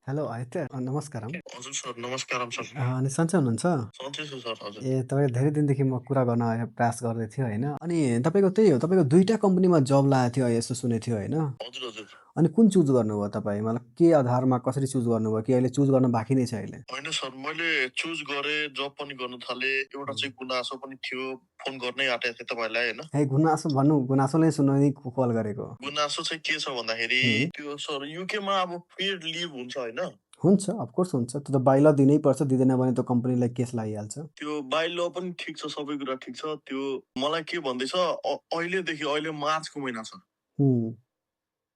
Hello Aditya नमस्कारम। हजुर sir, नमस्कारम sir. अनि सन्चै हुनुहुन्छ? सन्चै छु सर, हजुर। तपाईँ धेरै दिनदेखि म कुरा गर्न प्रयास गर्दै थियो होइन? अनि तपाईँको त्यही हो, तपाईँको 2 टा कम्पनीमा जब लागेको थियो यस्तो सुनेको थियो होइन? हजुर, हजुर। अनि कुन चुज गर्नुभयो तपाईँ? मतलब के आधारमा कसरी चुज गर्नुभयो कि अहिले चुज गर्न बाँकी नै छ अहिले? होइन सर, मैले चुज गरेँ, जब पनि गर्नु थालेँ। एउटा हुँ। चाहिँ गुनासो पनि थियो, फोन गर्नै आँटेको थिएँ तपाईँलाई होइन। हे गुनासो भन्नु, गुनासो नै सुन्न नि कल गरेको। गुनासो चाहिँ के छ भन्दाखेरि हुँ। त्यो सर युकेमा अब पेड लिभ हुन्छ होइन। हुन्छ, अफकोर्स हुन्छ। त्यो त बाइ ल दिनैपर्छ, दिँदैन भने त कम्पनीलाई केस लागिहाल्छ। त्यो बाइ ल पनि ठिक छ, सबै कुरा ठिक छ। त्यो मलाई के भन्दैछ अहिलेदेखि, अहिले मार्चको महिना छ। हुँ।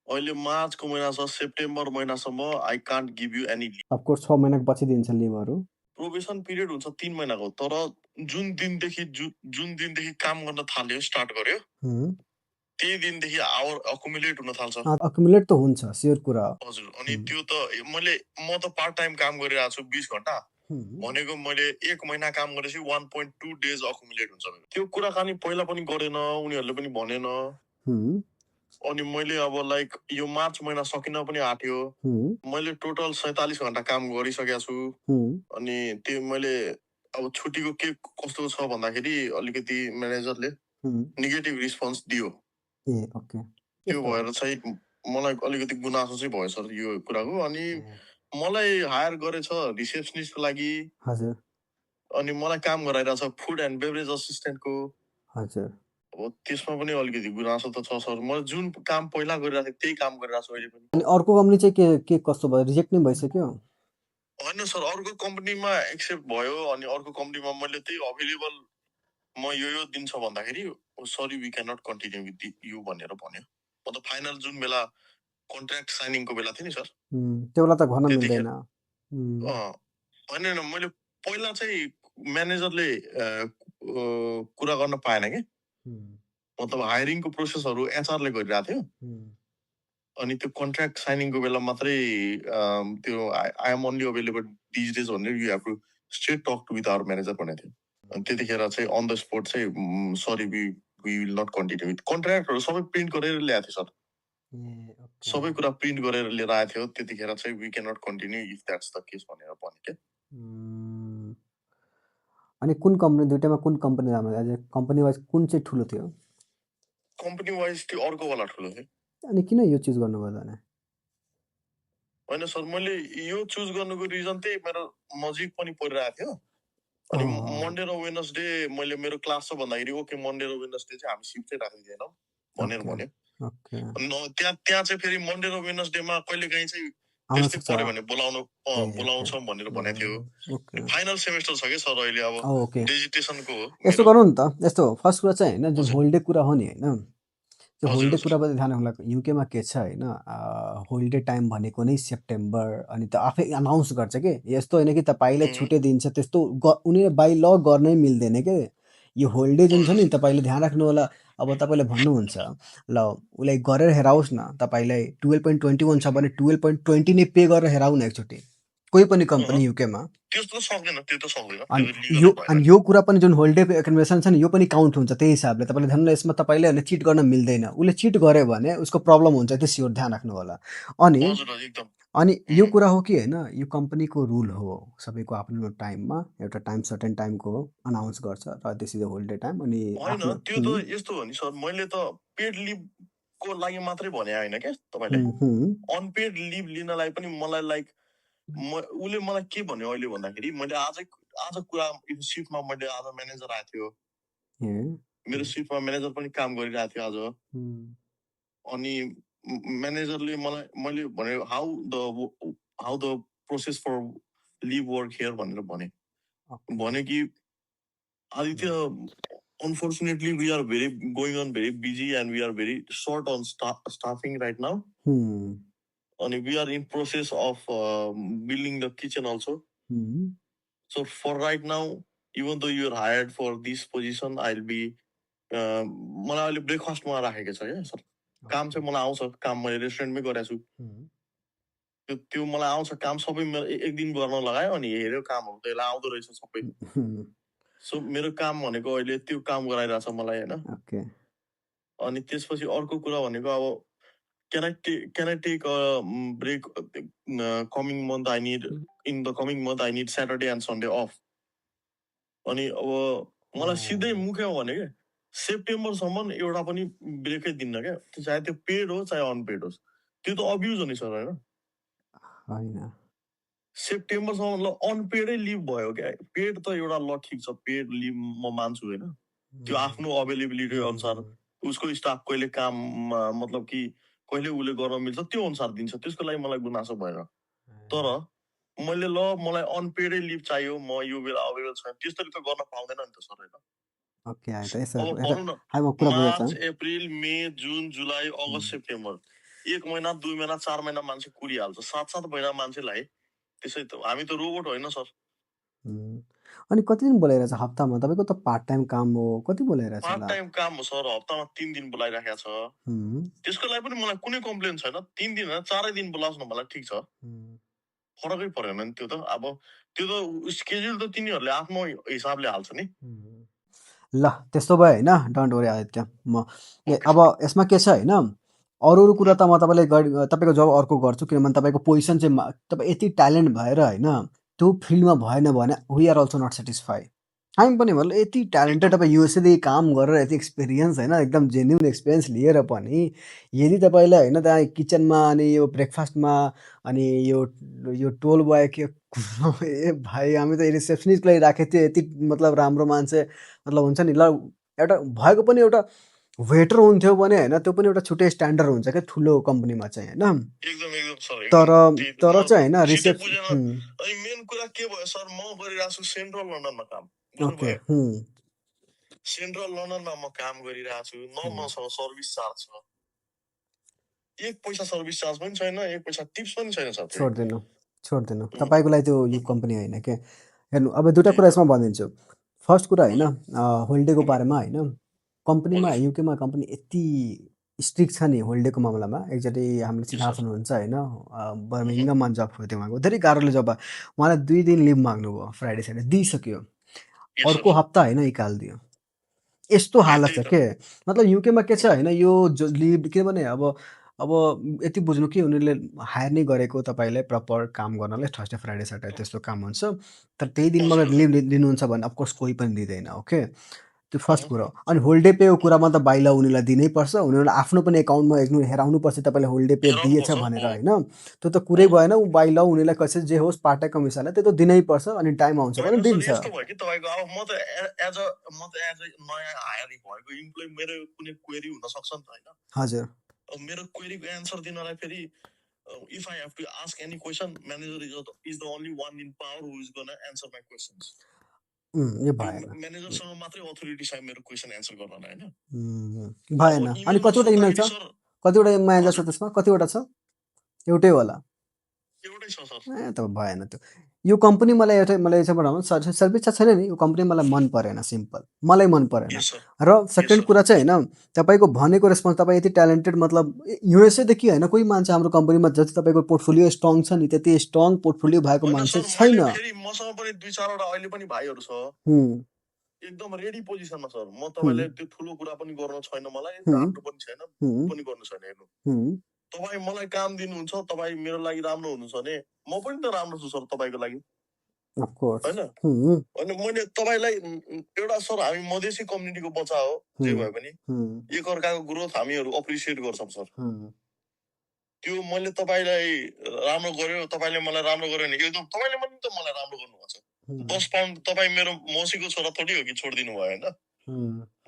अहिले मार्चको महिना छ, सेप्टेम्बर महिनासम्म I can't give you any leave. अफकोर्स 6 महिनाको पछि दिन्छ लिभहरू। प्रोबेसन पिरियड हुन्छ 3 महिनाको। तर जुन दिनदेखि काम गर्न थाल्यो, स्टार्ट गर्यो, हुँ। त्यही दिनदेखि आवर अकुमुलेट हुन थाल्छ। अक्युमुलेट त हुन्छ, स्योर कुरा हो। हजुर। अनि हुँ। त्यो त म त पार्ट टाइम काम गरिरहेको छु 20 घण्टा। हुँ। भनेको मैले 1 महिना काम गरेपछि 1.2 डेज अकुमुलेट हुन्छ मेरो। त्यो कुराकानी पहिला पनि गरेन, उनीहरूले पनि भनेन। हुँ। अनि मैले अब लाइक यो मार्च महिना सकिन पनि आँट्यो। हुँ। मैले टोटल 47 घण्टा काम गरिसकेको छु। हुँ। अनि त्यो मैले अब छुट्टीको के कस्तो छ भन्दाखेरि अलिकति म्यानेजरले हुँ। नेगेटिभ रिस्पोन्स दियो। ए ओके। त्यो त्यस्तो भएर चाहिँ मलाई अलिकति गुनासो चाहिँ भयो सर यो कुराको। अनि ए मलाई हायर गरेछ रिसेप्सनिस्टको लागि। हजुर, अनि मलाई काम गराइरहेछ फुड एन्ड बेभरेज असिस्टेन्टको। हजुर। अब त्यसमा पनि अलिकति गुनासो त छ सर। मैले जुन काम पहिला गरिरहेको थिएँ त्यही काम गरिरहेको छु अहिले पनि। अनि अर्को कम्पनी चाहिँ के कस्तो भयो? रिजेक्ट नै भइसक्यो? होइन सर, अर्को कम्पनीमा एक्सेप्ट भयो। अनि अर्को कम्पनीमा मैले त्यही अभाइलेबल म यो दिन्छ भन्दाखेरि sorry we can not continue with you भनेर भन्यो। म त फाइनल जुन बेला कन्ट्र्याक्ट साइनिङको बेला थियो नि सर, त्यो बेला त गर्न त्यतिखेर मिल्दैन। हुँ। होइन होइन, मैले पहिला चाहिँ म्यानेजरले कुरा गर्न पाएन कि। हुँ। मतलब हायरिङको प्रोसेसहरू एचआरले गरिरहेको थियो। हुँ। अनि त्यो कन्ट्र्याक्ट साइनिङको बेला मात्रै त्यो I am only available these days भनेर you have to straight talk to with our manager भनेको थियो। अनि त्यतिखेर चाहिँ अन द स्पोट चाहिँ sorry we will not continue with. कन्ट्र्याक्टहरू सबै प्रिन्ट गरेर ल्याएको थियो सर। ए ओके। सबै कुरा प्रिन्ट गरेर लिएर आएको थियो। त्यतिखेर चाहिँ we can not continue if that's the case भनेर भन्यो क्या। अनि कुन कम्पनी 2 टामा कुन कम्पनी राम्रो? एज ए कम्पनी वाइज कुन चाहिँ ठुलो थियो? कम्पनी वाइज त्यो अर्कोवाला ठुलो थियो। अनि किन यो चुज गर्नुभयो त अनि? होइन सर, मैले यो चुज गर्नुको रिजन त्यही मेरो नजिक पनि परिरहेको थियो। अनि मन्डे र वेडनेसडे मैले मेरो क्लास छ भन्दाखेरि ओके मन्डे र वेडनेसडे चाहिँ हामी सिफ्टै राखिदिएनौँ भनेर ओके, भन्यो। ओके। त्यहाँ चाहिँ फेरि मन्डे र वेडनेसडेमा कहिलेकाहीँ चाहिँ आउन त्यस्तै सक्छ। पर्यो भने ए ओके। बोलाउँछौँ भनेर भनेको थियो। ओके। फाइनल सेमेस्टर छ क्या सर अहिले। अब ओके। डेजिटेसनको हो यस्तो मेरो। गरौँ नि त, यस्तो फर्स्ट कुरा चाहिँ होइन जुन हजुर होलिडे कुरा हो नि होइन, त्यो हजुर होलिडे हजुर कुराप्रति ध्यान राख्नुलाई युकेमा के छ होइन, होलिडे टाइम भनेको नै सेप्टेम्बर। अनि त आफै अनाउन्स गर्छ कि यस्तो होइन कि तपाईँलाई उम्, छुट्टै दिन्छ त्यस्तो उनीहरूले बाइ ल गर्नै मिल्दैन के। यो होलिडे जुन छ हजुर नि तपाईँले ध्यान राख्नु होला। अब तपाईँले भन्नुहुन्छ ल उसलाई गरेर हेराओस् न, तपाईँलाई 12.21 छ भने 12.20 नै पे गरेर हेराउ न एकचोटि कोही पनि कम्पनी युकेमा। त्यस्तो त सक्दैन, त्यो त सक्दैन, त्यो अनि त लिगलै भएन नि। यो कुरा पनि जुन होलिडे एक्युमुलेसन छ नि यो पनि काउन्ट हुन्छ त्यही हिसाबले। तपाईँले ध्यान यसमा तपाईँले होइन चिट गर्न मिल्दैन। उसले चिट गर्यो भने उसको प्रब्लम हुन्छ, त्यो स्योर ध्यान राख्नु होला। अनि हजुर हजुर, एकदम। अनि यो कुरा हो कि होइन यो कम्पनीको रुल हो, सबैको आफ्नो टाइममा एउटा टाइम सर्टेन टाइमको अनाउन्स गर्छ र this is the holiday time. अनि होइन, आफ्नो त्यो त यस्तो हो नि सर, मैले त पेड लिभको लागि मात्रै भने होइन क्या तपाईँले। अनपेड लिभ लिनलाई पनि मलाई लाइक उसले मलाई के भन्यो अहिले भन्दाखेरि मैले आज कुरा सिफ्टमा मैले आज म्यानेजर आएको थियो। मेरो सिफ्टमा म्यानेजर पनि काम गरिरहेको थियो आज। अनि म्यानेजरले मैले भने how the process for leave work here भनेर भने कि Aditya, unfortunately we are going on very busy and we are very short on staffing right now. And we are in process of building the kitchen also. So for right now, even though you are hired for this position, I'll be मलाई अहिले ब्रेकफास्टमा राखेको छ क्या sir. काम चाहिँ मलाई आउँछ, काम मैले रेस्टुरेन्टमै गरेको छु। त्यो मलाई आउँछ काम, सबै मेरो एक दिन गर्न लगायो अनि हेऱ्यो कामहरू त यसलाई आउँदो रहेछ सबै। सो मेरो काम भनेको अहिले त्यो काम गराइरहेछ मलाई होइन। अनि त्यसपछि अर्को कुरा भनेको अब can I take a break coming month? In the coming month I need Saturday and Sunday off. अनि अब मलाई सिधै मुख्य भने के सेप्टेम्बरसम्म एउटा पनि ब्रेकै दिन्न क्या, चाहे त्यो पेड होस् चाहे अनपेड होस्, त्यो त अब्युज हो नि सर होइन। होइन सेप्टेम्बरसम्म ल अनपेडै लिभ भयो क्या, पेड त एउटा ल ठिक छ, पेड लिभ म मान्छु होइन, त्यो आफ्नो अभाइलेबिलिटी अनुसार उसको स्टाफ कहिले काम मतलब कि कहिले उसले गर्न मिल्छ त्यो अनुसार दिन्छ, त्यसको लागि मलाई गुनासो भएन। तर मैले ल मलाई अनपेडै लिभ चाहियो, म यो बेला अवेलेबल छैन, त्यसरी त गर्न पाउँदैन नि त सर होइन। ओके यसो अब भनौँ न कुरा मार्च अप्रिल मे जुन जुलाई अगस्त सेप्टेम्बर 1 महिना 2 महिना 4 महिना मान्छे कुरिहाल्छ, 7 महिना मान्छेलाई त्यसै त हामी त रोबोट होइन सर। अनि कति दिन बोलाइरहेछ हप्तामा? तपाईँको त पार्ट टाइम काम हो, कति बोलाइरहेछ? पार्ट टाइम काम हो सर, हप्तामा 3 दिन बोलाइराखेको छ, त्यसको लागि पनि मलाई कुनै कम्प्लेन छैन। 3 दिन होइन 4 दिन बोलाओस् न मलाई ठिक छ, फरकै परेन नि त्यो त। अब त्यो त स्केड्युल त तिनीहरूले आफ्नो हिसाबले हाल्छ नि। ल त्यस्तो भयो होइन, डोन्ट वरी आदित्य। म अब यसमा के छ होइन, अरू कुरा त म तपाईँले तपाईँको जब अर्को गर्छु, किनभने तपाईँको पोजिसन चाहिँ तपाईँ यति ट्यालेन्ट भएर होइन त्यो फिल्डमा भएन भने we are also not satisfy. हामी पनि भन्नु यति ट्यालेन्टेड तपाईँ युएसएदेखि काम गरेर यति एक्सपिरियन्स होइन, एकदम जेन्युन एक्सपिरियन्स लिएर पनि यदि तपाईँले होइन त्यहाँ किचनमा अनि यो ब्रेकफास्टमा अनि यो टोल बोय के ए भाइ हामी त रिसेप्सनिस्टलाई राखेको थियो, यति मतलब राम्रो मान्छे मतलब हुन्छ नि, ल एउटा भएको पनि एउटा वेटर हुन्थ्यो भने होइन त्यो पनि एउटा छुट्टै स्ट्यान्डर्ड हुन्छ क्या ठुलो कम्पनीमा चाहिँ होइन। तर चाहिँ होइन रिसेप्सन मेन कुरा के भयो सर, म गरिरहेको छु सेन्ट्रल लन्डनमा काम। ओके सेन्ट्रल लन्डनमा म काम गरिरहेको छु, न मसँग सर्भिस चार्ज छ, 1 पैसा सर्भिस चार्ज पनि छैन, 1 पैसा टिप्स पनि छैन सर। छोड्दिनु तपाईँको लागि त्यो यो कम्पनी होइन के। हेर्नु अब दुईवटा कुरा यसमा भनिदिन्छु। फर्स्ट कुरा होइन होलिडेको बारेमा होइन, कम्पनीमा युकेमा कम्पनी यति स्ट्रिक्ट छ नि होलिडेको मामलामा। एकचोटि हामीले सिद्धार्थ हुनुहुन्छ होइन बर्मिङहाममा जब थियो उहाँको, धेरै गाह्रोले जब उहाँलाई 2 दिन लिभ माग्नुभयो, फ्राइडे स्याटरडे दिइसक्यो, अर्को हप्ता होइन निकालिदियो। यस्तो हालत छ के, मतलब युकेमा के छ होइन यो लिभ, किनभने अब यति बुझ्नु कि उनीहरूले हायर नै गरेको तपाईँलाई प्रपर काम गर्नलाई, थर्सडे फ्राइडे स्याटरडे त्यस्तो काम हुन्छ, तर त्यही दिनमा अगर लिभ लिनुहुन्छ भने अफकोर्स कोही पनि दिँदैन। ओके त्यो फर्स्ट कुरा। अनि होलिडे पेको कुरामा त बाइला उनीहरूलाई दिनैपर्छ, उनीहरूले आफ्नो पनि एकाउन्टमा हेराउनुपर्छ तपाईँले होलिडे पे दिएछ भनेर होइन, त्यो त कुरै भएन। ऊ बाइला उनीहरूलाई कसै जे होस् पार्ट टाइम कमिसनलाई त्यो त दिनैपर्छ, अनि टाइम आउँछ भने दिन्छ। यस्तो भयो कि तपाईँको अब म त एज अ नयाँ हायर भएको इम्प्लोइ मेरो कुनै क्वेरी हुन सक्छ नि त होइन। हजुर मेरो क्वेरीको एन्सर दिनलाई फेरि if I have to ask any question, manager is the only one in power who is gonna answer my questions. यो भएन, म्यानेजरसँग मात्रै अथोरिटी छ मेरो क्वेसन एन्सर गर्न होइन, भएन। अनि कतिवटा इमेल छ, कतिवटा म्यानेजर छ त्यसमा, कतिवटा छ? एउटै होला, एउटै छ सर। ए त भएन त्यो। यो कम्पनी मलाई यसबाट सर्भिस छ छैन नि, यो कम्पनी मलाई मन परेन, सिम्पल मलाई मन परेन। र सेकेन्ड कुरा चाहिँ होइन तपाईँको भनेको रेस्पोन्स, तपाईँ यति ट्यालेन्टेड मतलब युएसएदेखि होइन कोही मान्छे हाम्रो कम्पनीमा जति तपाईँको पोर्टफोलियो स्ट्रङ छ नि त्यति स्ट्रङ पोर्टफोलियो भएको मान्छे छैन। मसँग पनि 2-4 वटा अहिले पनि भाइहरू छ एकदम रेडी पोजिसनमा सर। म तपाईँलाई त्यो ठुलो कुरा पनि गर्न छैन, मलाई राम्रो पनि छैन, पनि गर्नु छैन। हेर्नु तपाईँ मलाई काम दिनुहुन्छ, तपाईँ मेरो लागि राम्रो हुनुहुन्छ भने म पनि त राम्रो छु सर तपाईँको लागि, होइन? अनि मैले तपाईँलाई एउटा सर हामी मधेसी कम्युनिटीको बच्चा हो, जे भए पनि एकअर्काको ग्रोथ हामीहरू अप्रिसिएट गर्छौँ सर। त्यो मैले तपाईँलाई राम्रो गर्यो, तपाईँले मलाई राम्रो गर्यो भने एकदम तपाईँले पनि त मलाई राम्रो गर्नुभएको छ। 10 पाउन्ड तपाईँ मेरो मौसीको छोरा थोडी हो कि छोडिदिनु भयो होइन,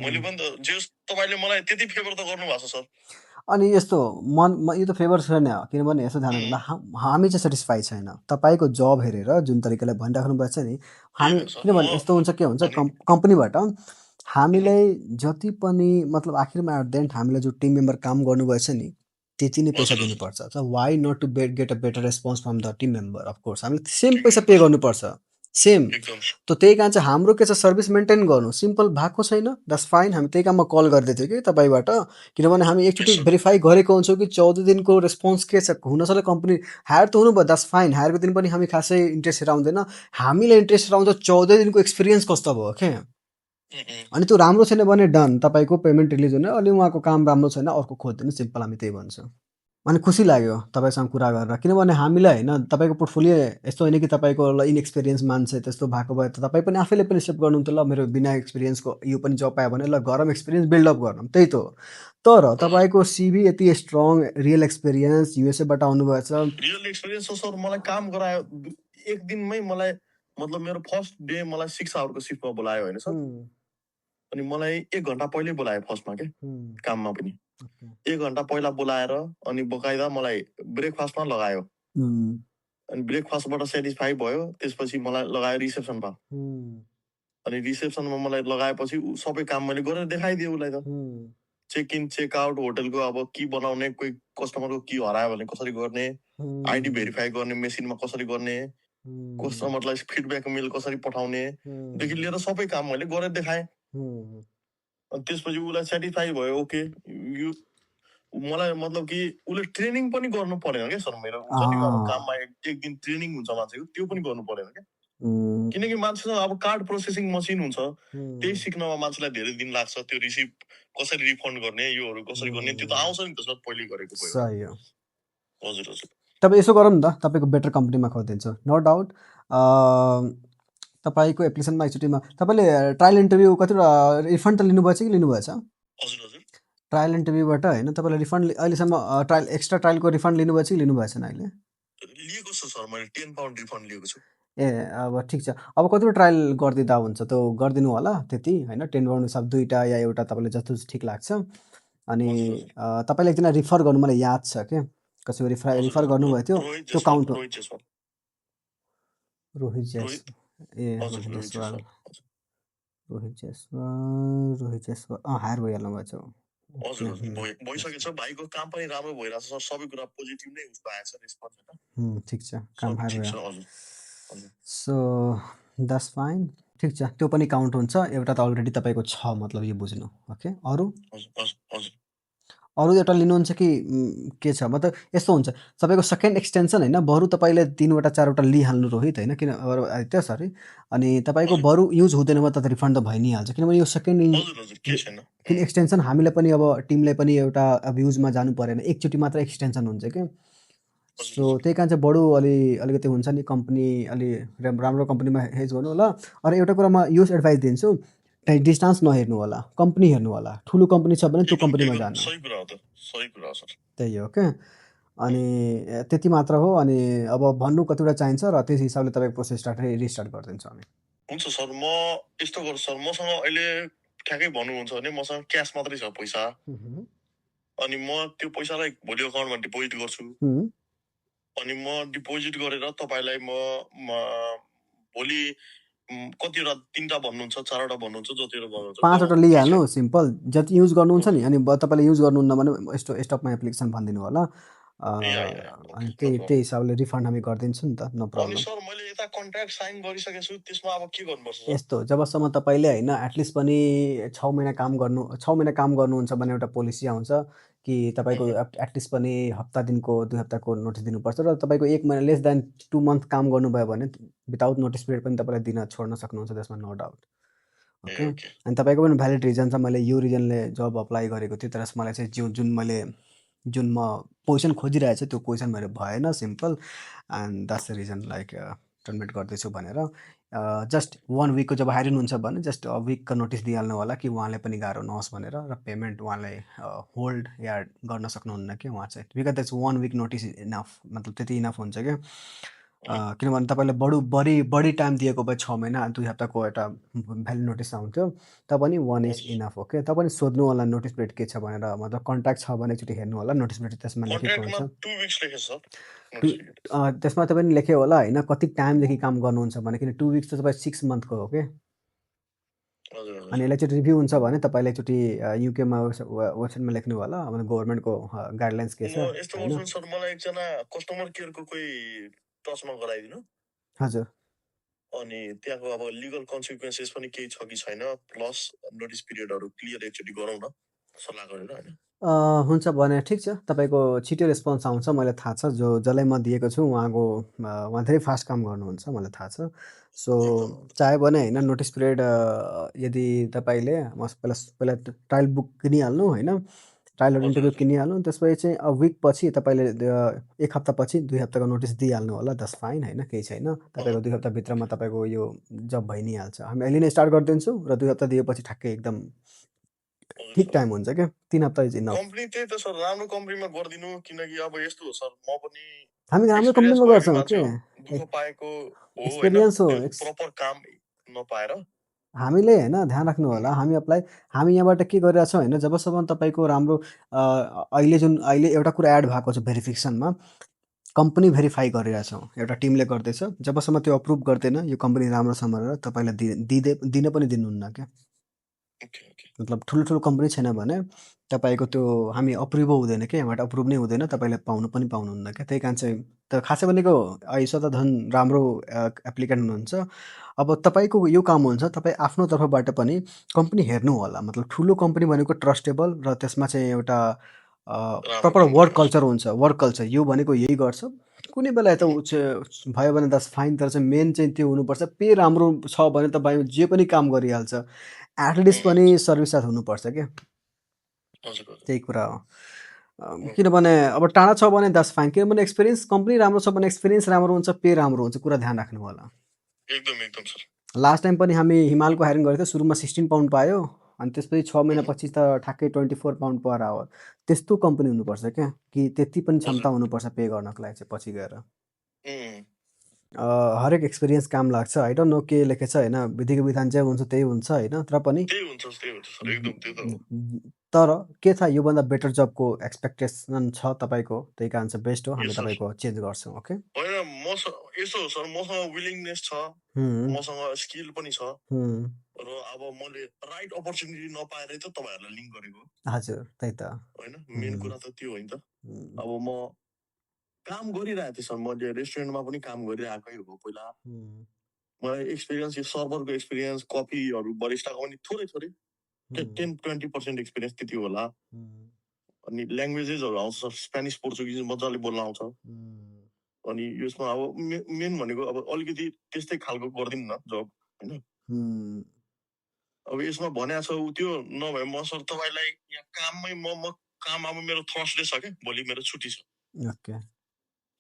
मैले पनि त जे तपाईँले मलाई त्यति फेभर त गर्नुभएको छ सर। अनि यस्तो यो त फेभर छैन, किनभने यसो ध्यान गर्दा हामी चाहिँ सेटिस्फाई छैन तपाईँको जब हेरेर जुन तरिकाले भनिराख्नु भएको छ नि। हामी किनभने यस्तो हुन्छ के हुन्छ कम्पनीबाट हामीलाई जति पनि मतलब आखिरमा एट द एन्ड हामीलाई जो टिम मेम्बर काम गर्नुभएछ नि त्यति नै पैसा दिनुपर्छ। So why not to get a better response from the team member? Of course हामीले सेम पैसा पे गर्नुपर्छ, सेम। त त्यही कारण चाहिँ हाम्रो के छ सर्भिस मेन्टेन गर्नु सिम्पल भएको छैन, द्याट्स फाइन। हामी त्यही काममा कल गर्दै थियो कि तपाईँबाट, किनभने हामी एकचोटि भेरिफाई गरेको हुन्छौँ कि 14 दिनको रेस्पोन्स के छ। हुनसक्छ कम्पनी हायर त हुनुभयो, द्याट्स फाइन, हायरको दिन पनि हामी खासै इन्ट्रेस्ट आउँदैन, हामीलाई इन्ट्रेस्ट आउँछ 14 दिनको एक्सपिरियन्स कस्तो भयो क्या। अनि त्यो राम्रो छैन भने डन, तपाईँको पेमेन्ट रिलिज हुने, अनि उहाँको काम राम्रो छैन अर्को खोजिदिनु, सिम्पल हामी त्यही भन्छौँ। अनि खुसी लाग्यो तपाईँसँग कुरा गरेर। किनभने हामीलाई होइन तपाईँको पोर्टफोलियो यस्तो होइन कि तपाईँको इनएक्सपिरियन्स मान्छे त्यस्तो भएको भए त तपाईँ पनि आफैले पनि एक्सेप्ट गर्नुहुन्थ्यो, ल मेरो बिना एक्सपिरियन्सको यो पनि जब पायो भने ल गरौँ एक्सपिरियन्स बिल्डअप गरौँ, त्यही त हो। तर तपाईँको सिभी यति स्ट्रङ, रियल एक्सपिरियन्स, युएसएबाट आउनुभएछ। रियल एक्सपिरियन्स छ सर, मलाई काम गरायो एक दिनमै। मलाई मतलब मेरो फर्स्ट डे मलाई 6 आवरको सिफ्टमा बोलायो होइन सर। अनि मलाई 1 घन्टा पहिल्यै बोलायो फर्स्टमा के काममा पनि। 1 घन्टा पहिला बोलाएर अनि बकाइदा मलाई ब्रेकफास्टमा लगायो। अनि ब्रेकफास्टबाट सेटिस्फाई भयो, त्यसपछि मलाई लगायो रिसेप्सनमा। अनि रिसेप्सनमा मलाई लगाएपछि सबै काम मैले गरेर देखाइदिएँ उसलाई त। चेक इन चेक आउट, होटलको अब की बनाउने, कोही कस्टमरको की हरायो भने कसरी गर्ने, आइडी भेरिफाई गर्ने मेसिनमा कसरी गर्ने, कस्टमरलाई फिडब्याक मेल कसरी पठाउने देखि लिएर सबै काम मैले गरेर देखाएँ। अनि त्यसपछि उसलाई सेटिस्फाई भयो, ओके यो मलाई मतलब कि उसले ट्रेनिङ पनि गर्नु परेन क्या सर। मेरो हुन्छ नि अब काममा एक दिन ट्रेनिङ हुन्छ मान्छेको, त्यो पनि गर्नु परेन क्या। किनकि मान्छेसँग अब कार्ड प्रोसेसिङ मसिन हुन्छ, त्यही सिक्नमा मान्छेलाई धेरै दिन लाग्छ। त्यो रिसिभ कसरी रिफन्ड गर्ने, योहरू कसरी गर्ने, त्यो त आउँछ नि त सर पहिले गरेको भयो। सही हो। हजुर हजुर। तपाईँ यसो गरौँ न त, तपाईँको बेटर कम्पनीमा खोजिदिन्छु, नो डाउट। तपाईँको एप्लिकेसनमा एकचोटिमा तपाईँले ट्रायल इन्टरभ्यू कतिवटा रिफन्ड त लिनुभएछ कि लिनुभएछ? हजुर हजुर। ट्रायल इन्टरभ्यूबाट होइन तपाईँले रिफन्ड अहिलेसम्म ट्रायल एक्स्ट्रा ट्रायलको रिफन्ड लिनुभएछ कि लिनुभएछन् अहिले? लिएको छु सर, मैले 10 पाउन्ड रिफन्ड लिएको छु। ए अब ठिक छ। अब कतिवटा ट्रायल गरिदिँदा हुन्छ त्यो गरिदिनु होला, त्यति होइन। 10 पाउन्ड हिसाब 2टा या एउटा तपाईँले जस्तो ठिक लाग्छ। अनि तपाईँले एकजना रिफर गर्नु मलाई याद छ क्या, कसैको रिफर गर्नुभएको थियो, त्यो काउन्ट हो। रोहित जयसवाल। ए रोहित जयसवाल हायर भइहाल्नु भएछ। हजुर हजुर, भइसकेछ। भाइको काम पनि राम्रो भइरहेछ सर, सबै कुरा पोजिटिभ नै उसको आएछ रेस्पोन्स होइन। ठिक छ, काम हायर भयो। हजुर। सो द्याट्स फाइन, ठिक छ। त्यो पनि काउन्ट हुन्छ। एउटा त अलरेडी तपाईँको छ, मतलब यो बुझ्नु। ओके, अरू एउटा लिनुहुन्छ कि के छ? मतलब यस्तो हुन्छ तपाईँको सेकेन्ड एक्सटेन्सन होइन, बरु तपाईँले 3वटा 4वटा लिइहाल्नु रोहित होइन, किन आदित्य सरी। अनि तपाईँको बरु युज हुँदैन भने त रिफन्ड त भइ नै हाल्छ, किनभने यो सेकेन्ड किन एक्सटेन्सन हामीलाई पनि अब टिमलाई पनि एउटा अब युजमा जानु परेन, एकचोटि मात्र एक्सटेन्सन हुन्छ क्या। सो त्यही कारण चाहिँ बडो अलिकति हुन्छ नि, कम्पनी अलि राम्रो कम्पनीमा हेज गर्नु होला। अरू एउटा कुरामा यो एडभाइस दिन्छु, डिस्टेन्स नहेर्नु होला, कम्पनी हेर्नु होला। ठुलो कम्पनी छ भने त्यो कम्पनीमा जानु। सही कुरा हो त, सही कुरा हो सर। त्यही हो क्या। अनि त्यति मात्र हो। अनि अब भन्नु कतिवटा चाहिन्छ र त्यस हिसाबले तपाईँको प्रोसेस रिस्टार्ट गरिदिन्छु हामी। हुन्छ सर, म यस्तो गर्छु सर, मसँग अहिले ठ्याक्कै भन्नुहुन्छ भने मसँग क्यास मात्रै छ पैसा। अनि म त्यो पैसालाई भोलि अकाउन्टमा डिपोजिट गर्छु। अनि म डिपोजिट गरेर तपाईँलाई म भोलि कतिवटा 3टा भन्नुहुन्छ, 4वटा भन्नुहुन्छ, जतिवटा भन्नुहुन्छ 5वटा लिइहाल्नु, सिम्पल। जति युज गर्नुहुन्छ नि, अनि तपाईँले युज गर्नुहुन्न भने स्टपमा एप्लिकेसन भनिदिनु होला। अनि त्यही हिसाबले रिफन्ड हामी गरिदिन्छु नि त, नो प्रब्लम। सर मैले यता कन्ट्र्याक्ट साइन गरिसकेको छु, त्यसमा अब के गर्नुपर्छ? यस्तो, जबसम्म तपाईँले होइन एटलिस्ट पनि 6 महिना काम गर्नुहुन्छ भने एउटा पोलिसी आउँछ कि तपाईँको एटलिस्ट पनि हप्ता दिनको 2 हप्ताको नोटिस दिनुपर्छ। र तपाईँको 1 महिना लेस देन 2 मन्थ काम गर्नुभयो भने विदाउट नोटिस पिरियड पनि तपाईँलाई दिन छोड्न सक्नुहुन्छ, त्यसमा नो डाउट। ओके, अनि तपाईँको पनि भ्यालिड रिजन छ। मैले यो रिजनले जब अप्लाई गरेको थिएँ, तर मलाई चाहिँ जुन म पोजिसन खोजिरहेको छु त्यो पोजिसन मेरो भएन, simple. And that's the reason like terminate गर्दैछु भनेर। जस्ट 1 विकको जब हायर हुन्छ भने जस्ट विकको नोटिस दिइहाल्नु होला कि उहाँले पनि गाह्रो नहोस् भनेर, र पेमेन्ट उहाँले होल्ड या गर्न सक्नुहुन्न कि उहाँ चाहिँ, because that's 1 week notice enough, मतलब त्यति इनफ हुन्छ क्या। किनभने तपाईँले बढी टाइम दिएको भए 6 महिना 2 हप्ताको एउटा भ्यालिड नोटिस आउँथ्यो, तपनि 1 इज इनफ। ओके, तपाईँ सोध्नु होला नोटिस पिरियड के छ भनेर, मतलब कन्ट्र्याक्ट छ भने एकचोटि हेर्नु होला नोटिस पिरियड, त्यसमा लेखेको हुन्छ। 2 विक्स लेखेको छ त्यसमा तपाईँ लेख्यो होला होइन कति टाइमदेखि काम गर्नुहुन्छ भने, किन 2 विक्स त तपाईँ 6 मन्थको हो क्या। अनि यसलाई चाहिँ रिभ्यू हुन्छ भने तपाईँले एकचोटि युकेमा वेबसाइटमा लेख्नु होला, मतलब गभर्मेन्टको गाइडलाइन्स के छ। यस्तो गर्छु सर, मलाई एकजना कस्टमर केयरको कोही टचमा गराइदिनु। हजुर। अनि त्यहाँको अब लिगल कन्सिक्वेन्सेस पनि केही छ कि छैन, प्लस नोटिस पिरियडहरू क्लियर एकचोटि गरौँ न सल्लाह गरेर होइन। हुन्छ भने ठिक छ, तपाईँको छिटो रेस्पोन्स आउँछ, मलाई थाहा छ। जसलाई म दिएको छु उहाँ धेरै फास्ट काम गर्नुहुन्छ, मलाई थाहा छ। सो चाह्यो भने होइन नोटिस पिरियड यदि तपाईँले म पहिला ट्रायल बुक किनिहाल्नु होइन, ट्रायल हजुर इन्टरभ्यू हजुर किनिहाल्नु त्यसपछि चाहिँ विक पछि तपाईँले 1 हप्तापछि 2 हप्ताको नोटिस दिइहाल्नु होला द्याट्स फाइन होइन केही छैन तपाईँको 2 हप्ताभित्रमा तपाईँको यो जब भइ नै हाल्छ हामी अहिले नै स्टार्ट गरिदिन्छौँ र 2 हप्ता दिएपछि ठ्याक्कै एकदम ठिक टाइम हुन्छ क्या 3 हप्ता इज इनफ कम्पनी त्यही त सर राम्रो कम्पनीमा गरिदिनु किनकि अब यस्तो हो सर म पनि हामी राम्रो एक्सपिरियन्स कम्पनीमा भएकै गर्छौँ मान्छे के हो दुःख पाएको हो होइन एक्सपिरियन्स हो प्रपर काम नपाएर हामीले होइन ध्यान राख्नु होला हामी यहाँबाट के गरिरहेछौँ होइन जबसम्म तपाईँको राम्रो अहिले एउटा कुरा एड भएको छ भेरिफिकेसनमा कम्पनी भेरिफाई गरिरहेछौँ एउटा टिमले गर्दैछ जबसम्म त्यो अप्रुभ गर्दैन यो कम्पनी राम्रोसँग रहेर तपाईँलाई दिन पनि दिनुहुन्न क्या मतलब ठुलो कम्पनी छैन भने तपाईँको त्यो हामी अप्रुभ हुँदैन क्या यहाँबाट अप्रुभ नै हुँदैन तपाईँले पाउनु पनि पाउनुहुन्न क्या त्यही कारण चाहिँ त खासै भनेको ऐसा त झन् राम्रो एप्लिकेन्ट हुनुहुन्छ अब तपाईँको यो काम हुन्छ तपाईँ आफ्नो तर्फबाट पनि कम्पनी हेर्नु होला मतलब ठुलो कम्पनी भनेको ट्रस्टेबल र त्यसमा चाहिँ एउटा प्रपर वर्क कल्चर हुन्छ वर्क कल्चर यो भनेको यही गर्छ कुनै बेला यता भयो भने दस फाइन तर चाहिँ मेन चाहिँ त्यो हुनुपर्छ पे राम्रो छ भने तपाईँ जे पनि काम गरिहाल्छ एटलिस्ट पनि सर्भिस चार्ज हुनुपर्छ क्या त्यही कुरा हो किनभने अब टाढा छ भने दस फाइन किनभने एक्सपिरियन्स कम्पनी राम्रो छ भने एक्सपिरियन्स राम्रो हुन्छ पे राम्रो हुन्छ कुरा ध्यान राख्नु होला एकदम सर लास्ट टाइम पनि हामी हिमालको हायरिङ गरेको थियो सुरुमा 16 पाउन्ड पायो अनि त्यसपछि 6 महिनापछि त ठ्याक्कै 24 पाउन्ड पर आवर त्यस्तो कम्पनी हुनुपर्छ क्या कि त्यति पनि क्षमता हुनुपर्छ पे गर्नको लागि चाहिँ पछि गएर हरेक एक्सपिरियन्स काम लाग्छ आई डोन्ट नो के लेखेछ होइन विधिको विधान चाहिँ हुन्छ त्यही हुन्छ होइन तर पनि तर के छ योभन्दा बेटर जबको एक्सपेक्टेसन छ तपाईँको त्यही कारण चाहिँ बेस्ट हो हामी तपाईँको चेन्ज गर्छौँ ओके होइन यसो सर मसँग विलिङनेस छ मसँग स्किल पनि छ र अब मैले राइट अपर्च्युनिटी नपाएरै त तपाईँहरूलाई लिङ्क गरेको हजुर त्यही त होइन मेन कुरा त त्यो हो नि त अब म काम गरिरहेको थिएँ सर मैले रेस्टुरेन्टमा पनि काम गरिरहेकै हो पहिला मलाई एक्सपिरियन्स यो सर्भरको एक्सपिरियन्स कफीहरू बरिस्टाको पनि थोरै 10-20% एक्सपिरियन्स त्यति होला अनि ल्याङ्ग्वेजेसहरू आउँछ सर स्पेनिस पोर्चुगिज मजाले बोल्न आउँछ अनि यसमा अब मेन भनेको अब अलिकति त्यस्तै खालको गरिदिनु न जब होइन अब यसमा भनेको छ त्यो नभए म सर तपाईँलाई यहाँ काममै म काम अब मेरो थर्सडे छ क्या भोलि मेरो छुट्टी छ ओके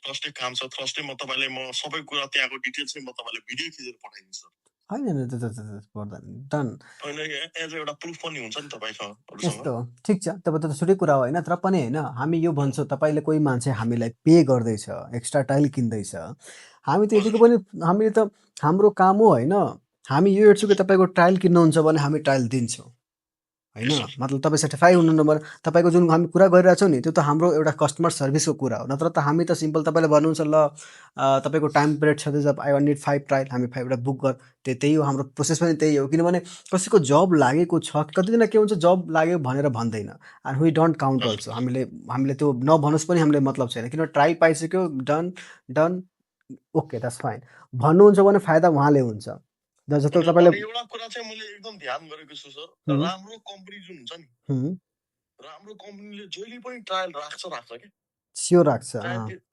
थर्सडे काम छ थर्सडे म तपाईँलाई म सबै कुरा त्यहाँको डिटेल्स चाहिँ म तपाईँलाई भिडियो खिचेर पठाइदिन्छु यस्तो ठिक छ तब त छुट्टै कुरा हो होइन तर पनि होइन हामी यो भन्छौँ तपाईँले कोही मान्छे हामीलाई पे गर्दैछ एक्स्ट्रा टाइल किन्दैछ हामी त यतिको पनि हामीले त हाम्रो काम हो होइन हामी यो हेर्छौँ कि तपाईँको ट्रायल किन्नुहुन्छ भने हामी ट्रायल दिन्छौँ होइन मतलब तपाईँ सेटिफाई हुनु भने तपाईँको जुन हामी कुरा गरिरहेछौँ नि त्यो त हाम्रो एउटा कस्टमर सर्भिसको कुरा हो नत्र त हामी त सिम्पल तपाईँले भन्नुहुन्छ ल तपाईँको टाइम पिरियड छँदैछ आई निड 5 ट्रायल हामी 5 बुक गर त्यही हो हाम्रो प्रोसेस पनि त्यही हो किनभने कसैको जब लागेको छ कतिजना के हुन्छ जब लाग्यो भनेर भन्दैन and we don't count also हामीले त्यो नभनोस् पनि हामीले मतलब छैन किन ट्राई पाइसक्यो डन ओके द्याट्स फाइन भन्नुहुन्छ भने फाइदा उहाँले हुन्छ जस्तो तपाईले एउटा कुरा चाहिँ मैले एकदम ध्यान गरेको छु सर राम्रो कम्पनी जुन हुन्छ नि राम्रो कम्पनीले जहिले पनि ट्रायल राख्छ के स्योर राख्छ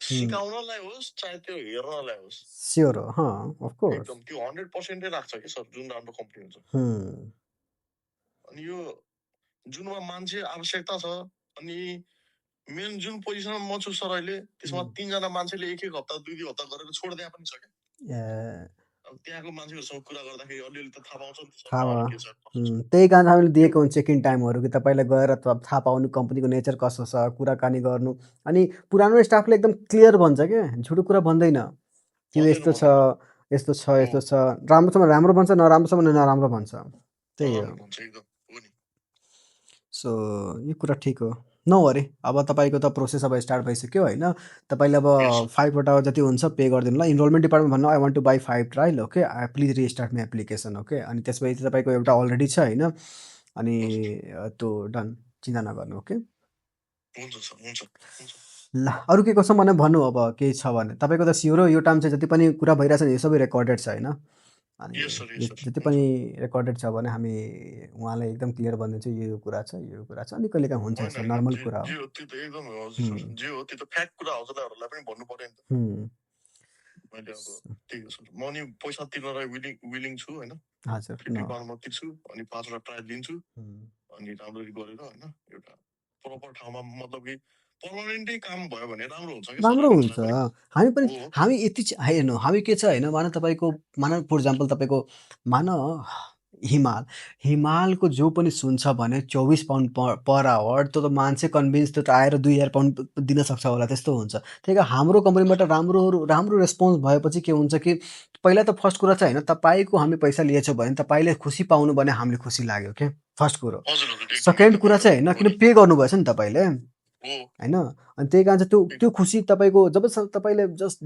सिकाउनलाई होस् चाहे त्यो हेर्नलाई होस् स्योर हो अफ कोर्स एकदम त्यो 100% नै राख्छ के सर जुन राम्रो कम्पनी हुन्छ अनि यो जुनमा मान्छे आवश्यकता छ अनि मेन जुन पोजिसनमा म छु सर अहिले त्यसमा 3 जना मान्छेले एक हप्ता 2 हप्ता गरेर छोड्दै पनि छ के अब त्यहाँको मान्छेहरुसँग कुरा गर्दाखेरि अलिअलि त थाहा पाउँछ त्यही कारण हामीले दिएको हुन्छ चेक इन टाइमहरू कि तपाईँलाई गएर थाहा पाउनु कम्पनीको नेचर कस्तो छ कुराकानी गर्नु अनि पुरानो स्टाफले एकदम क्लियर भन्छ क्या झुटो कुरा भन्दैन त्यो यस्तो छ राम्रोसँग राम्रो भन्छ नराम्रोसँग नराम्रो भन्छ त्यही हो सो यो कुरा ठिक हो नवरे अब तपाईँको त प्रोसेस अब स्टार्ट भइसक्यो होइन तपाईँले अब 5वटा जति हुन्छ पे गरिदिनु ल इनरोलमेन्ट डिपार्टमेन्ट भन्नु I want to buy 5 trial okay please restart my application okay अनि त्यसपछि तपाईँको एउटा अलरेडी छ होइन अनि त्यो डन चिन्ता नगर्नु ओके ल अरू के कसो भने भन्नु अब केही छ भने तपाईँको त स्योर हो यो टाइम चाहिँ जति पनि कुरा भइरहेछ नि यो सबै रेकर्डेड छ होइन अनि जति पनि रेकर्डेड छ भने हामी उहाँलाई एकदम क्लियर भनिदिन्छौँ यो कुरा छ अनि कहिले काहीँ हुन्छ यस्तो नर्मल कुरा प्रपर ठाउँमा मतलब कि पर्मानेन्टै काम भयो भने राम्रो हुन्छ कि राम्रो सर हुन्छ। हामी पनि हो हामी यति हेर्नु हामी के छ होइन मानौँ तपाईँको मानौँ फर इक्जाम्पल तपाईँको मानौँ हिमालको जो पनि सुन्छ भने 24 पाउन्ड पर आवर त्यो त मान्छे कन्भिन्स त्यो त आएर 2000 पाउन्ड दिन सक्छ होला त्यस्तो हुन्छ। त्यही कारण हाम्रो कम्पनीबाट राम्रो रेस्पोन्स भएपछि के हुन्छ कि पहिला त फर्स्ट कुरा चाहिँ होइन तपाईँको हामी पैसा लिएछौँ भने तपाईँले खुसी पाउनु भने हामीले खुसी लाग्यो के फर्स्ट कुरो। हजुर हजुर एकदम सेकेन्ड एकदम कुरा एकदम चाहिँ होइन हो किन नि पे गर्नुभएछ नि तपाईँले हो होइन अनि त्यही कारण चाहिँ त्यो एकदम खुसी तपाईँको जबसम्म तपाईँले जस्ट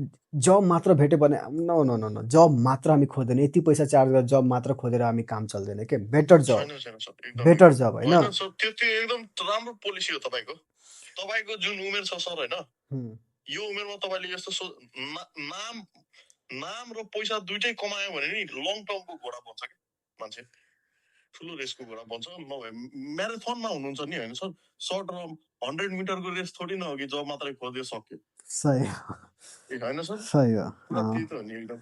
जब मात्र भेट्यो भने नो नो नो नो जब मात्र हामी खोज्दैन यति पैसा चार्ज गरेर जब मात्र खोजेर हामी काम चल्दैन के बेटर छैन छैन सर एकदम बेटर एकदम जब होइन होइन सर त्यो एकदम राम्रो पोलिसी हो तपाईँको जुन उमेर छ सर होइन यो उमेरमा तपाईँले यस्तो नाम र पैसा दुइटै कमायो भने नि लङ टर्मको घोडा बन्छ कि मान्छे ठुलो रेसको घोडा बन्छ नभए म्याराथनमा हुनुहुन्छ नि होइन सर सर्ट र 100 मिटरको रेस थोडी न हो कि जब मात्रै खोज्यो सक्यो सही होइन सर सही हो पुरा त्यही त हो नि एकदम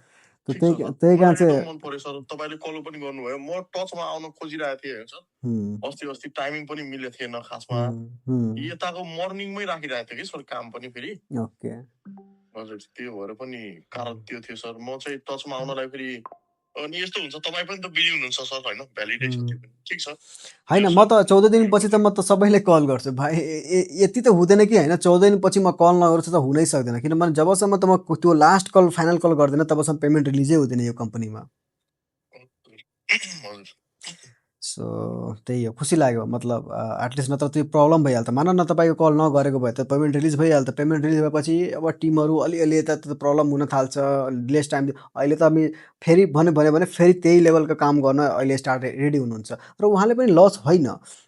तो ठिक छ सर त्यही कारण मलाई चाहिँ एकदम मन पर्यो सर तपाईँले कल पनि गर्नुभयो म टचमा आउन खोजिरहेको थिएँ होइन सर अस्ति टाइमिङ पनि मिलेको थिएन खासमा यताको मर्निङमै राखिरहेको थिएँ कि सर काम पनि फेरि ओके हजुर त्यो भएर पनि कारण त्यो थियो सर म चाहिँ टचमा आउनलाई फेरि अनि यस्तो हुन्छ तपाईँ पनि त बिजी हुनुहुन्छ सर होइन भ्यालिडै छ त्यो पनि ठिक छ होइन म त 14 दिनपछि त म त सबैले कल गर्छु भाइ यति त हुँदैन कि होइन 14 दिनपछि म कल नगर्छु त हुनै सक्दैन किनभने जबसम्म त म त्यो लास्ट कल फाइनल कल गर्दैन तबसम्म पेमेन्ट रिलिजै हुँदैन यो कम्पनीमा सो त्यही हो खुसी लाग्यो मतलब एटलिस्ट नत्र त्यो प्रब्लम भइहाल्छ मान न तपाईँको कल नगरेको भए त पेमेन्ट रिलिज भइहाल्छ पेमेन्ट रिलिज भएपछि अब टिमहरू अलिअलि यता प्रब्लम हुन थाल्छ लेस टाइम अहिले त हामी फेरि भन्यो भने फेरि त्यही लेभलको काम गर्न अहिले स्टार्ट रेडी हुनुहुन्छ र उहाँले पनि लस होइन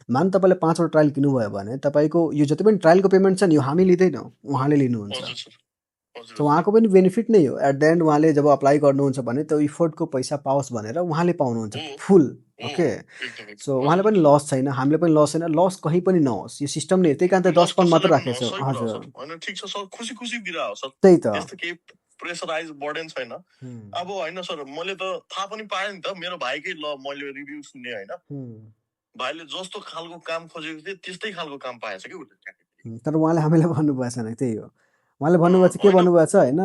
मान तपाईँले 5 वटा ट्रायल किन्नुभयो भने तपाईँको यो जति पनि ट्रायलको पेमेन्ट छ नि यो हामी लिँदैनौँ उहाँले लिनुहुन्छ सो उहाँको पनि बेनिफिट नै हो एट द एन्ड उहाँले जब अप्लाई गर्नुहुन्छ भने त्यो इफोर्टको पैसा पाओस् भनेर उहाँले पाउनुहुन्छ फुल ओके सो उहाँले पनि लस छैन हामीले पनि लस छैन लस कहीँ पनि नहोस् यो सिस्टम नै त्यही कारण त 10 पाउन्ड मात्र राखेको छ हजुर होइन ठिक छ सर खुसी खुसी दिरा हो सर त्यही त त्यस्तो केही प्रेसराइज बर्डन छैन अब होइन सर मैले त थाहा पनि पाएँ नि त मेरो भाइकै ल मैले रिभ्यू सुने होइन भाइले जस्तो खालको काम खोजेको थिएँ त्यस्तै खालको काम पाएछ कि उसले तर उहाँले हामीलाई भन्नुभएको छैन त्यही हो उहाँले भन्नुभएको छ के भन्नुभएको छ होइन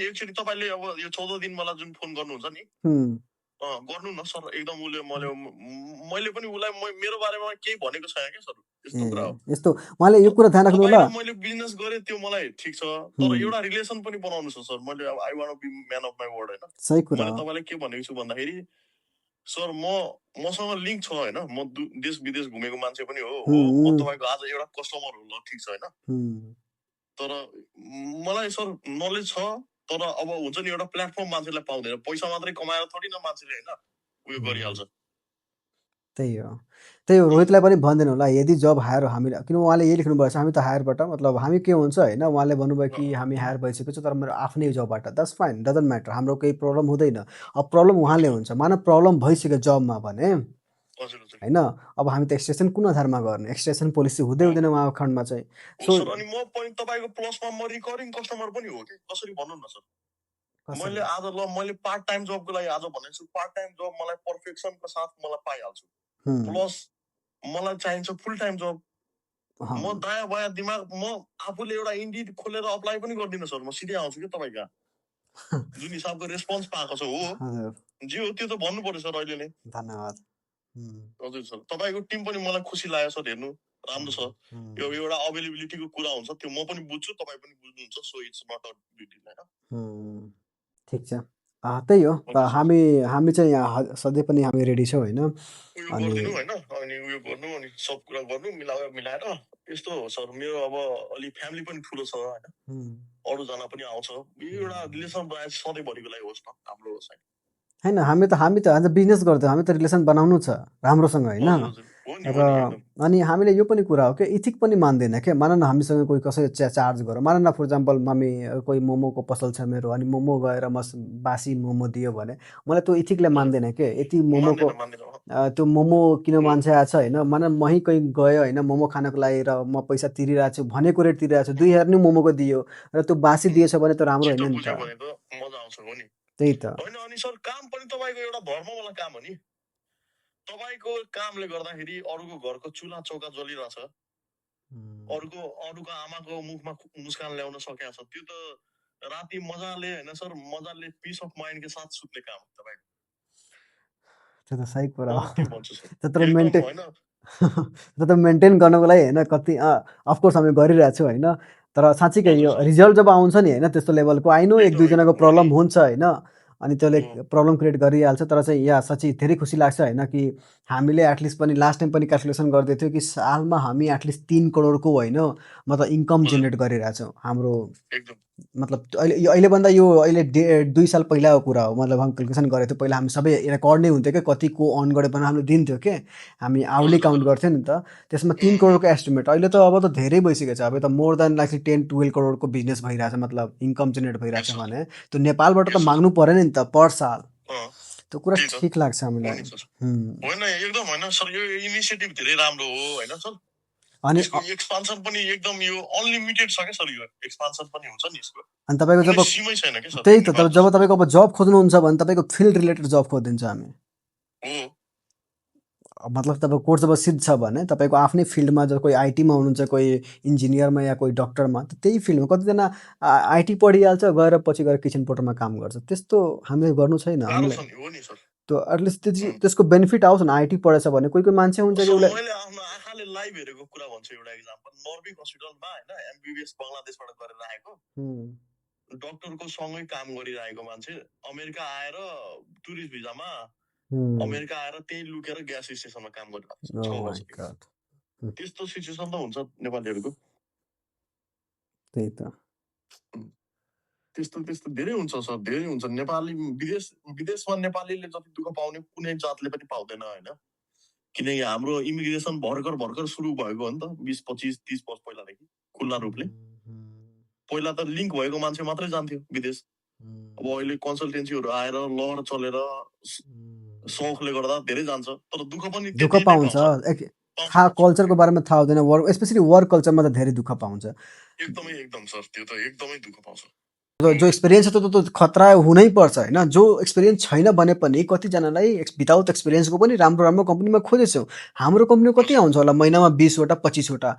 एक्चुअली तपाईँले अब यो 14 दिन मलाई जुन फोन गर्नुहुन्छ नि गर्नु न सर एकदम उसले मैले पनि उसलाई मेरो बारेमा केही भनेको छैन क्या सर यस्तो कुरा हो यस्तो उहाँले यो कुरा ध्यान राख्नु होला मैले बिजनेस गरेँ त्यो मलाई ठिक छ तर एउटा रिलेसन पनि बनाउनु छ सर मैले अब I want be man of my word होइन सही कुरा मैले तपाईँलाई के भनेको छु भन्दाखेरि सर मसँग लिङ्क छ होइन म देश विदेश घुमेको मान्छे पनि हो म तपाईँको आज एउटा कस्टमर हो ल ठिक छ होइन तर मलाई सर नलेज छ तर अब हुन्छ नि एउटा प्लेटफर्म मान्छेलाई पाउँदैन पैसा मात्रै कमाएर थोरै न मान्छेले होइन उयो गरिहाल्छ त्यही हो रोहितलाई पनि भनिदिनु होला यदि जब हायर हामी किन उहाँले यही लेख्नुभएको छ हामी त हायरबाट मतलब हामी के हुन्छ होइन उहाँले भन्नुभयो कि हामी हायर भइसकेको छ तर मेरो आफ्नै जबबाट द्याट्स फाइन डजन्ट म्याटर हाम्रो केही प्रब्लम हुँदैन अब प्रब्लम उहाँले हुन्छ मानव प्रब्लम भइसक्यो जबमा भने होइन अब हामी त एक्सटेन्सन कुन आधारमा गर्ने एक्सटेन्सन पोलिसी हुँदै हुँदैन उहाँको खण्डमा चाहिँ सो अनि म पनि तपाईँको प्लसमा म रिकरिङ कस्टमर पनि हो कि कसरी भन्नु न सर मैले आज ल मैले पार्ट टाइम जबको लागि आज भनेको छु पार्ट टाइम जब मलाई पर्फेक्सनको साथ मलाई पाइहाल्छु प्लस मलाई चाहिन्छ फुल टाइम जब म दायाँ बायाँ दिमाग म आफूले एउटा इन्डिड खोलेर अप्लाई पनि गर्दिनँ सर म सिधै आउँछु कि तपाईँ कहाँ जुन हिसाबको रेस्पोन्स पाएको छ हो जे हो त्यो त भन्नु पर्यो सर अहिले नै धन्यवाद हजुर सर तपाईँको टिम पनि मलाई खुसी लाग्यो सर हेर्नु राम्रो छ यो एउटा अवेलेबिलिटीको कुरा हुन्छ त्यो म पनि बुझ्छु तपाईँ पनि बुझ्नुहुन्छ so it's not a big deal होइन ठिक छ त्यही हो त हामी चाहिँ यहाँ सधैँ पनि हामी रेडी छौँ होइन उयो गरिदिनु होइन अनि उयो गर्नु अनि सब कुरा गर्नु मिलाएर यस्तो हो सर मेरो अब अलि फ्यामिली पनि ठुलो छ होइन अरूजना पनि आउँछ यो एउटा रिलेसन बनाएर सधैँभरिको लागि होस् न हाम्रो होस् होइन हामी त आज बिजनेस गर्थ्यौँ हामी त रिलेसन बनाउनु छ राम्रोसँग होइन र अनि हामीले यो पनि कुरा हो कि इथिक पनि मान्दैन क्या मान न हामीसँग कोही कसै चार्ज गरौँ मान न फर इक्जाम्पल मामी कोही मोमोको पसल छ मेरो अनि मोमो गएर म बासी मोमो दियो भने मलाई त्यो इथिकले मान्दैन क्या यति मोमोको त्यो मोमो किन मान्छे आएको छ होइन मान मै कोही गयो होइन मोमो खानको लागि र म पैसा तिरिरहेको छु भनेको रेट तिरिरहेको छु 2000 नै मोमोको दियो र त्यो बासी दिएछ भने त राम्रो होइन नि त त्यही त होइन अनि सर काम पनि तपाईँको एउटा धर्मवाला काम हो नि तपाईँको कामले गर्दाखेरि अरूको घरको चुल्हा चौका जलिरहेछ अरूको आमाको मुखमा मुस्कान ल्याउन सकेको छ त्यो त राति मजाले हैन सर मजाले पिस अफ माइन्ड के साथ सुत्ने काम हो तपाईको त्यो त सही कुरा हो के भन्छु सर त्यत्रो एकदम मेन्टेन हैन त्यत्रो मेन्टेन गर्नको लागि हैन कति अफकोर्स हामी गरिरहेको छौँ हैन तर साँच्चीकै यो रिजल्ट जब आउँछ नि हैन त्यस्तो लेभलको आई नो एक दुईजनाको प्रब्लम हुन्छ हैन अनि त्यसले प्रब्लम क्रिएट गरिहाल्छ तर चाहिँ यहाँ साँच्चै धेरै खुसी लाग्छ हैन कि हामीले एटलिस्ट पनि लास्ट टाइम पनि क्यालकुलेसन गर्दै थियो कि सालमा हामी एटलिस्ट 3 करोडको हैन मतलब इन्कम जेनेरेट गरिरहेछौँ हाम्रो मतलब अहिलेभन्दा यो अहिले 2 साल पहिलाको कुरा हो मतलब हामी क्यालकुलेसन गरेको थियो पहिला हामी सबै रेकर्ड नै हुन्थ्यो क्या कतिको अर्न गरे पनि हामीले दिन्थ्यो के हामी आवली काउन्ट गर्थ्यो नि त त्यसमा 3 करोडको एस्टिमेट अहिले त अब त धेरै भइसकेको छ अब त मोर देन लाइक 10-12 करोडको बिजनेस भइरहेछ मतलब इन्कम जेनेरेट भइरहेछ भने त्यो नेपालबाट त माग्नु पर्यो नि त पर साल त्यो कुरा ठिक लाग्छ हामीलाई होइन एकदम होइन सर यो इनिसिएटिभ धेरै राम्रो हो होइन सर अनि यसको एक्सपान्सन पनि एकदम यो अनलिमिटेड छ के सर यो एक्सपान्सन पनि हुन्छ नि यसको अनि तपाईको जब सीमै छैन के सर त्यही त जब तपाईको अब जब खोज्नुहुन्छ भने तपाईको फिल्ड रिलेटेड जब खोजिदिन्छ हामी मतलब तपाईको कोर्स जब सिद्ध छ भने तपाईको आफ्नै फिल्डमा जब कोही आइटीमा हुनुहुन्छ कोही इन्जिनियरमा या कोही डक्टरमा त्यही फिल्डमा कतिजना आइटी पढिहाल्छ गएर पछि गएर किचन पोटरमा काम गर्छ त्यस्तो हामीले गर्नु छैन हामीलाई त्यो एटलिस्ट त्यसको बेनिफिट आओस् न आइटी पढेछ भने कोही मान्छे हुन्छ कि मैले आफ्नो आँखाले लाइभ हेरेको कुरा भन्छु एउटा एक्जाम्पल नर्विक हस्पिटलमा हैन एमबीबीएस बंगलादेशबाट गरेर आएको डाक्टरको सँगै काम गरिरहेको मान्छे अमेरिका आएर टुरिस्ट भिजामा अमेरिका आएर त्यही लुकेर ग्यास स्टेसनमा काम गरिरहेको छ त्यस्तो सिचुएसन त हुन्छ नेपालीहरुको त्यही त त्यस्तो धेरै हुन्छ सर धेरै हुन्छ नेपाली विदेशमा नेपालीले जति दुःख पाउने कुनै जातले पनि पाउँदैन हैन किनकि हाम्रो इमिग्रेसन भर्खर सुरु भएको हो नि त 20 25 30 वर्ष पहिलादेखि खुल्ला रूपले पहिला त लिंक भएको मान्छे मात्रै जान्थ्यो विदेश अब अहिले कन्सल्टेन्सीहरु आएर लहर चलेर शौकले गर्दा धेरै जान्छ तर दुःख पनि दुःख पाउँछ थाहा कल्चरको बारेमा थाहा हुँदैन वर्क स्पेशली वर्क कल्चरमा त धेरै दुःख पाउँछ एकदम सर त्यो त एकदमै दुःख पाउँछ जो एक्सपिरियन्स छ त्यो त खतरा हुनै पर्छ हैन जो एक्सपिरियन्स छैन भने पनि कतिजनालाई विदाउट एक्सपिरियन्सको पनि राम्रो कम्पनीमा खोजेछौँ हाम्रो कम्पनी कति आउँछ होला महिनामा 20 वटा 25 वटा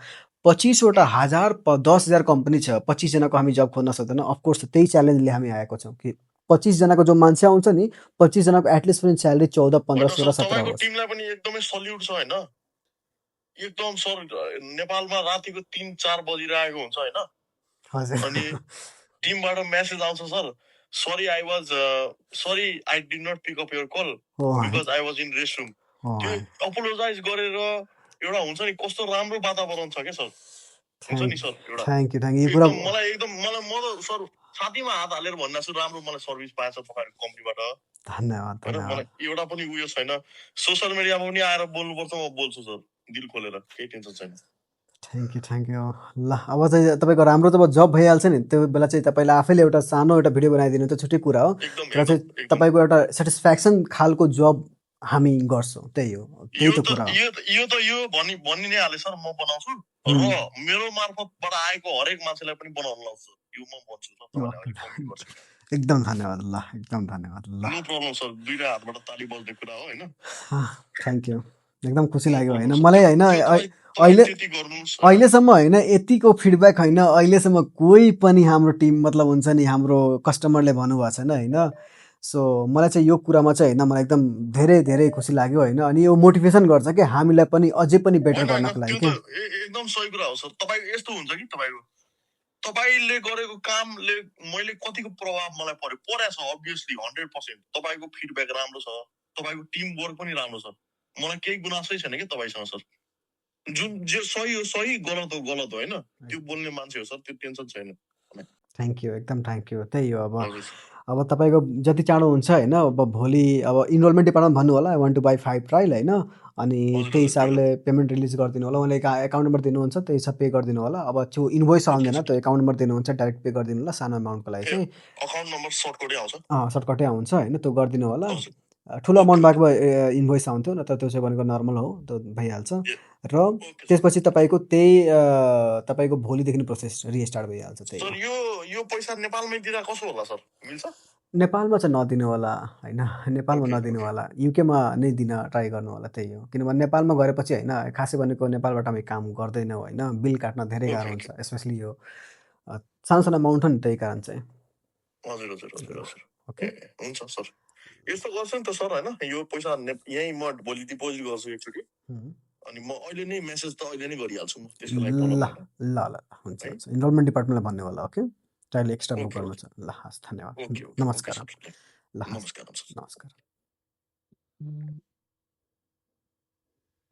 25 वटा 1000 10,000 कम्पनी छ 25 जनाको हामी जब खोज्न सक्दैन अफकोर्स त्यही च्यालेन्जले हामी आएको छौँ कि 25 जनाको जो मान्छे आउँछ नि 25 जनाको एटलिस्ट पनि स्यालेरी 14 15 16 17 हो टिमलाई पनि एकदमै सल्युट छ हैन एकदम सर नेपालमा रातिको 3-4 बजिरहेको हुन्छ हैन हजुर अनि टिमबाट मेसेज आउँछ sir sorry I did not pick up your call because I was in rest room त्यो अपोलोजाइज गरेर एउटा हुन्छ नि कस्तो राम्रो वातावरण छ के सर हुन्छ नि सर एउटा थ्यांक यू पुरा मलाई म त सर साथीमा हात हालेर भन्ना छु राम्रो मलाई सर्भिस पाएछ तपाईहरुको कम्पनीबाट धन्यवाद मलाई एउटा पनि उयो छैन सोशल मिडियामा पनि आएर बोल्नुपर्छ म बोल्छु सर दिल खोलेर केही टेन्सन छैन थ्यांक यू ल अब चाहिँ तपाईको राम्रो जब जब भइहाल्छ नि त्यो बेला चाहिँ तपाईले आफैले एउटा सानो एउटा भिडियो बनाइदिनु त छुट्टै कुरा हो तर चाहिँ तपाईको एउटा सेटिस्फ्याक्सन खालको जब हामी गर्छौं त्यही हो त्यही त कुरा हो यो भनि नै हाले सर म बनाउँछु र मेरो मार्फतबाट आएको हरेक मान्छेलाई पनि बनाउन लाउँछु यो म भन्छु सर तपाईले अलि कमेन्ट गर्छु एकदम धन्यवाद ल एकदम धन्यवाद ल नो प्रब्लम सर दुईटा हातबाट ताली बज्ने कुरा हो हैन थ्यांक यू एकदम खुसी लाग्यो हैन मलाई हैन अहिलेसम्म हैन यतिको फिडब्याक हैन अहिलेसम्म कोही पनि हाम्रो टिम मतलब हुन्छ नि हाम्रो कस्टमरले भन्नुभएको छैन हैन सो मलाई चाहिँ यो कुरामा चाहिँ हैन मलाई एकदम धेरै धेरै खुसी लाग्यो हैन अनि यो मोटिभेसन गर्छ के हामीलाई पनि अझै पनि बेटर गर्नको लागि के एकदम सही कुरा हो सर तपाईको यस्तो हुन्छ कि तपाईले गरेको कामले मैले कतिको प्रभाव मलाई परेछ obviously 100% तपाईको फिडब्याक राम्रो छ तपाईको टिम वर्क पनि राम्रो छ मलाई केही गुनासै छैन के तपाईसँग सर जुन जे सही हो सही गलत हो हैन त्यो बोल्ने मान्छे हो सर त्यो टेन्सन छैन थ्यांक यू एकदम थ्यांक यू त्यही हो अब तपाईको जति चाँडो हुन्छ हैन अब भोलि अब इनरोलमेन्ट डिपार्टमेन्ट भन्नु होला I want to buy 5 trial हैन अनि त्यही हिसाबले पेमेन्ट रिलिज गरिदिनु होला उहाँले एकाउन्ट नम्बर दिनुहुन्छ त्यही हिसाब पे गरिदिनु होला अब त्यो इन्भोइस आउँदैन त्यो एकाउन्ट नम्बर दिनुहुन्छ डाइरेक्ट पे गरिदिनु होला सानो अमाउन्टको लागि चाहिँ अकाउन्ट नम्बर सर्टकटै आउँछ सर्टकटै आउँछ हैन त्यो गरिदिनु होला ठुलो अमाउन्ट भएको इन्भोइस आउँथ्यो नत्र त्यो चाहिँ भनेको नर्मल हो त्यो भइहाल्छ र त्यसपछि तपाईको त्यही तपाईको भोलिदेखि प्रोसेस रिस्टार्ट भइहाल्छ त्यही सर यो पैसा नेपालमै दिँदा कसो होला सर मिल्छ नेपालमा चाहिँ नदिनु होला होइन, नेपालमा ओके नदिनु ओके होला, युकेमा नै दिन ट्राई गर्नु होला त्यही हो। किनभने नेपालमा गएपछि होइन खासै भनेको नेपालबाट हामी काम गर्दैनौँ होइन, बिल काट्न धेरै गाह्रो ओके हुन्छ ओके स्पेसली यो सानो सानो अमाउन्ट हो नि त्यही कारण चाहिँ। हजुर हजुर हजुर ल हजुर ओके ए हुन्छ सर यस्तो गर्छु नि त सर होइन यो पैसा यहीँ म भोलि डिपोजिट गर्छु एकचोटि अनि म अहिले नै मेसेज त अहिले नै गरिहाल्छु म त्यसको लागि ल प्रब्लम ल छैन ल ल हुन्छ है हुन्छ इनरोलमेन्ट डिपार्टमेन्टलाई भन्नु होला okay trial extra book okay गर्नु ओके छ ल हस् धन्यवाद ओके ओके ओके नमस्कार सर ल हस् नमस्कार नमस्कार नमस्कार